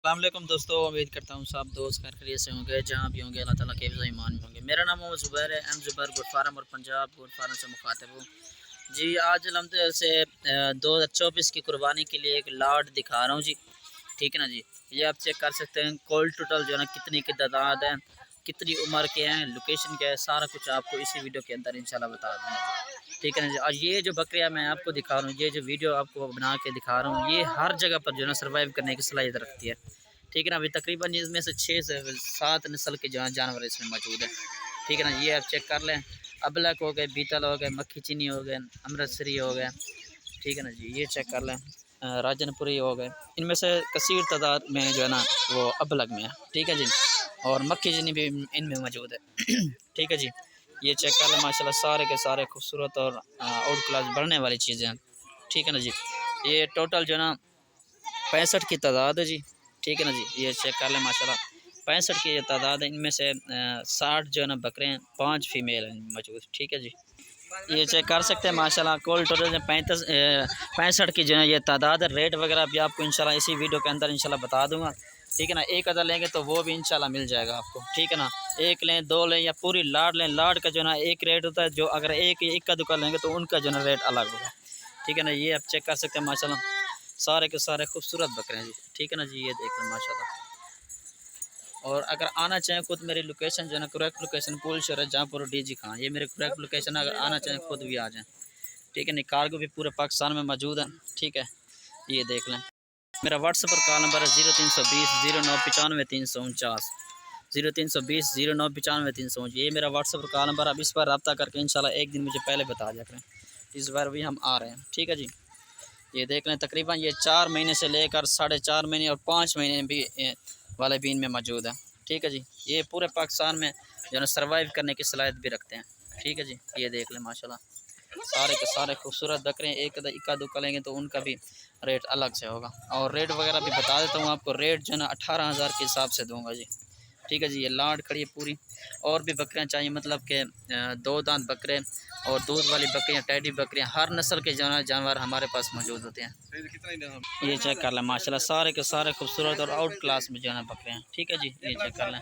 अस्सलामुअलैकुम दोस्तों, उम्मीद करता हूँ सब दोस्त खैर खैरियत से होंगे जहाँ भी होंगे। अल्लाह ताला के हिफ्ज़ ईमान में होंगे। मेरा नाम मोहम्मद ज़ुबैर है, एम ज़ुबैर गुड फार्म और पंजाब गुड फार्म से मुखातिब हूँ जी। आज अलहमदिल्ला से 2024 की कुर्बानी के लिए एक लाट दिखा रहा हूँ जी। ठीक है ना जी। ये आप चेक कर सकते हैं कोल टोटल जो है ना कितनी की तादाद है, कितनी उम्र के हैं, लोकेशन क्या है, सारा कुछ आपको इसी वीडियो के अंदर इंशाल्लाह बता दूँगा। ठीक है ना जी। और ये जो बकरियाँ मैं आपको दिखा रहा हूँ, ये जो वीडियो आपको बना के दिखा रहा हूँ, ये हर जगह पर जो है ना सर्वाइव करने की सलाहियत रखती है। ठीक है ना। अभी तकरीबन इसमें से 6 से 7 नस्ल के जो है जानवर इसमें मौजूद है। ठीक है ना। ये आप चेक कर लें, अबलक हो गए, बीतल हो गए, मक्खी चीनी हो गए, अमृतसरी हो गए। ठीक है ना जी। ये चेक कर लें, राजनपुरी हो गए। इनमें से कसीर तादाद में जो है ना वो अबलग में है। ठीक है जी। और मक्खी चीनी भी इनमें मौजूद है। ठीक है जी। ये चेक कर लें, माशाल्लाह सारे के सारे खूबसूरत और आउट क्लास बढ़ने वाली चीज़ें हैं। ठीक है ना जी। ये टोटल जो है ना 65 की तादाद है जी। ठीक है ना जी। ये चेक कर लें, माशाल्लाह 65 की ये तादाद है। इनमें से 60 जो है ना बकरे हैं, 5 फीमेल हैं मौजूद। ठीक है जी। ये चेक कर सकते हैं माशाल्लाह कोल टोटल 65 की जो है ये तादाद है। रेट वगैरह भी आपको इंशाल्लाह इसी वीडियो के अंदर इंशाल्लाह बता दूंगा। ठीक है ना। एक अदर लेंगे तो वो भी इंशाल्लाह मिल जाएगा आपको। ठीक है ना। एक लें, दो लें या पूरी लाड लें, लाड का जो है ना एक रेट होता है, जो अगर एक इक्का दुक्का लेंगे तो उनका जो है ना रेट अलग होगा। ठीक है ना। ये आप चेक कर सकते हैं माशाल्लाह सारे के सारे खूबसूरत बकरे हैं जी। ठीक है ना जी। ये देख लें माशाल्लाह। और अगर आना चाहें खुद, मेरी लोकेशन जो है ना करेक्ट लोकेशन पुल शहर जहाँपुर डीजी खां, ये मेरे करेक्ट लोकेशन। अगर आना चाहें खुद भी आ जाएं। ठीक है नहीं, कार्गो भी पूरे पाकिस्तान में मौजूद है। ठीक है। ये देख लें। मेरा व्हाट्सएप पर कॉल नंबर है 0320 0995 349, 0320 0995 349। ये मेरा व्हाट्सएप पर कॉल नंबर, अब इस पर रब्ता करके इंशाल्लाह एक दिन मुझे पहले बता दिया करें, इस बार भी हम आ रहे हैं। ठीक है जी। ये देख लें, तकरीबन ये 4 महीने से लेकर 4.5 महीने और 5 महीने भी वाले बीन में मौजूद है। ठीक है जी। ये पूरे पाकिस्तान में जो है सर्वाइव करने की सलाहियत भी रखते हैं। ठीक है जी। ये देख लें माशाल्लाह सारे के सारे खूबसूरत बकरे हैं। एक इक्का दुक्का लेंगे तो उनका भी रेट अलग से होगा। और रेट वगैरह भी बता देता हूँ आपको। रेट जो है ना 18,000 के हिसाब से दूंगा जी। ठीक है जी। ये लाड खड़ी है पूरी। और भी बकरियाँ चाहिए, मतलब कि 2 दांत बकरे और दूध वाली बकरियाँ, टैडी बकरियाँ, हर नस्ल के जानवर हमारे पास मौजूद होते हैं। ये चेक कर लें माशाल्लाह सारे के सारे खूबसूरत और आउट क्लास में जो है बकरे हैं। ठीक है जी। ये चेक कर लें।